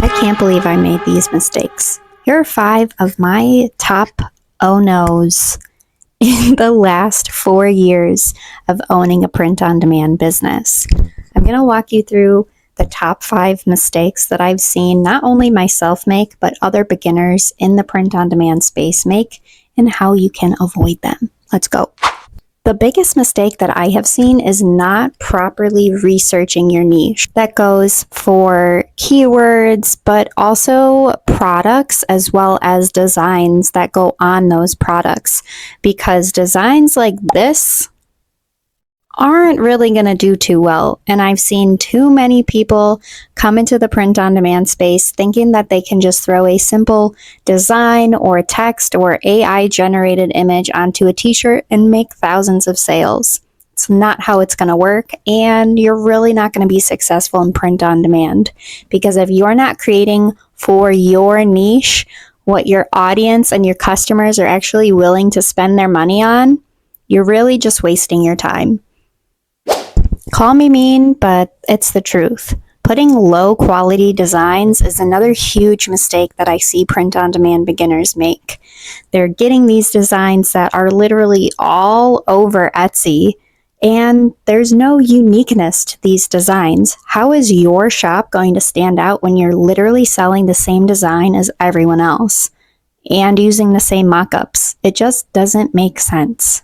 I can't believe I made these mistakes. Here are 5 of my top oh no's in the last 4 years of owning a print-on-demand business. I'm going to walk you through the top 5 mistakes that I've seen not only myself make, but other beginners in the print-on-demand space make, and how you can avoid them. Let's go. The biggest mistake that I have seen is not properly researching your niche. That goes for keywords, but also products as well as designs that go on those products. Because designs like this aren't really going to do too well. And I've seen too many people come into the print-on-demand space thinking that they can just throw a simple design or text or AI-generated image onto a t-shirt and make thousands of sales. It's not how it's going to work, and you're really not going to be successful in print-on-demand. Because if you're not creating for your niche what your audience and your customers are actually willing to spend their money on, you're really just wasting your time. Call me mean, but it's the truth. Putting low quality designs is another huge mistake that I see print-on-demand beginners make. They're getting these designs that are literally all over Etsy, and there's no uniqueness to these designs. How is your shop going to stand out when you're literally selling the same design as everyone else and using the same mock-ups? It just doesn't make sense.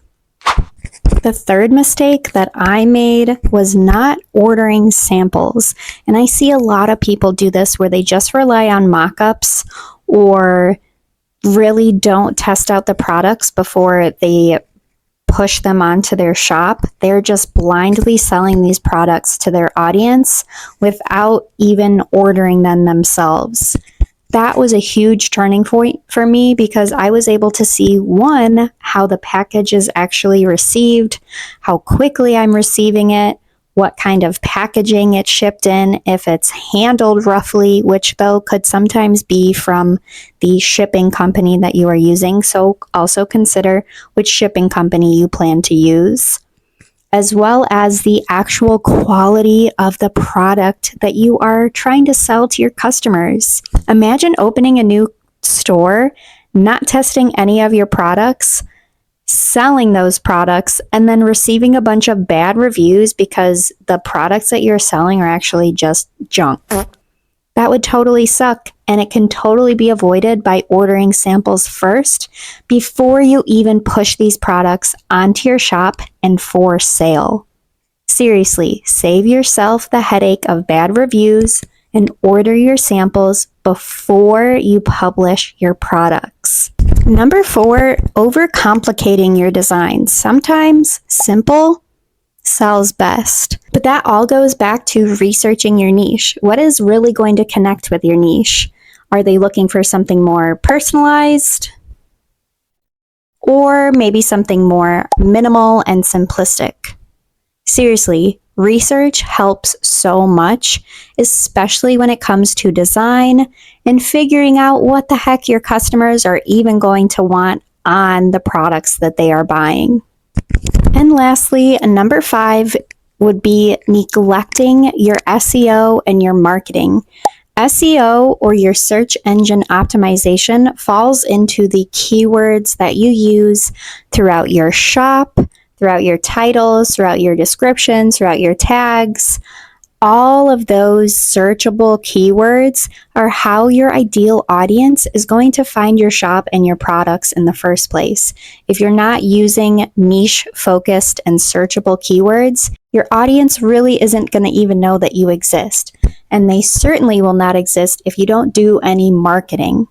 The third mistake that I made was not ordering samples. And I see a lot of people do this where they just rely on mock-ups or really don't test out the products before they push them onto their shop. They're just blindly selling these products to their audience without even ordering them themselves. That was a huge turning point for me because I was able to see, one, how the package is actually received, how quickly I'm receiving it, what kind of packaging it's shipped in, if it's handled roughly, which though could sometimes be from the shipping company that you are using. So also consider which shipping company you plan to use, as well as the actual quality of the product that you are trying to sell to your customers. Imagine opening a new store, not testing any of your products, selling those products, and then receiving a bunch of bad reviews because the products that you're selling are actually just junk. That would totally suck, and it can totally be avoided by ordering samples first before you even push these products onto your shop and for sale. Seriously, save yourself the headache of bad reviews and order your samples before you publish your products. Number 4, overcomplicating your designs. Sometimes simple sells best. But that all goes back to researching your niche. What is really going to connect with your niche? Are they looking for something more personalized? Or maybe something more minimal and simplistic? Seriously, research helps so much, especially when it comes to design and figuring out what the heck your customers are even going to want on the products that they are buying. And lastly, number 5 would be neglecting your SEO and your marketing. SEO, or your search engine optimization, falls into the keywords that you use throughout your shop, throughout your titles, throughout your descriptions, throughout your tags. All of those searchable keywords are how your ideal audience is going to find your shop and your products in the first place. If you're not using niche-focused and searchable keywords, your audience really isn't going to even know that you exist. And they certainly will not exist if you don't do any marketing.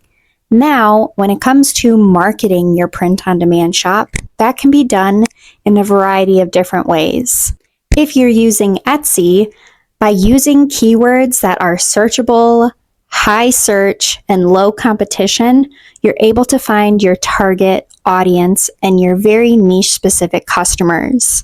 Now, when it comes to marketing your print-on-demand shop, that can be done in a variety of different ways. If you're using Etsy, by using keywords that are searchable, high search, and low competition, you're able to find your target audience and your very niche-specific customers.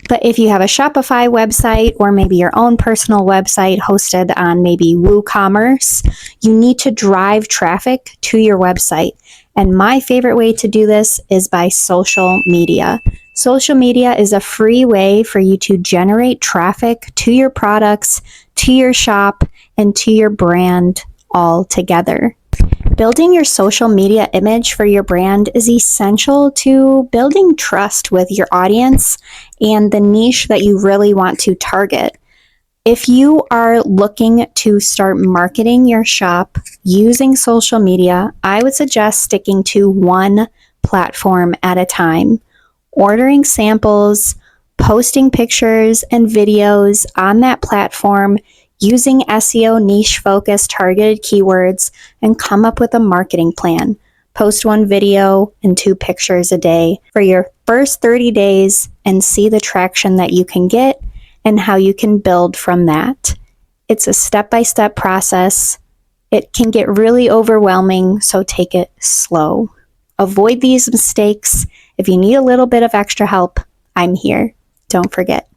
But if you have a Shopify website or maybe your own personal website hosted on maybe WooCommerce, you need to drive traffic to your website. And my favorite way to do this is by social media. Social media is a free way for you to generate traffic to your products, to your shop, and to your brand all together. Building your social media image for your brand is essential to building trust with your audience and the niche that you really want to target. If you are looking to start marketing your shop using social media, I would suggest sticking to one platform at a time. Ordering samples, posting pictures and videos on that platform, using SEO niche-focused targeted keywords, and come up with a marketing plan. Post 1 video and 2 pictures a day for your first 30 days and see the traction that you can get and how you can build from that. It's a step-by-step process. It can get really overwhelming, so take it slow. Avoid these mistakes. If you need a little bit of extra help, I'm here. Don't forget.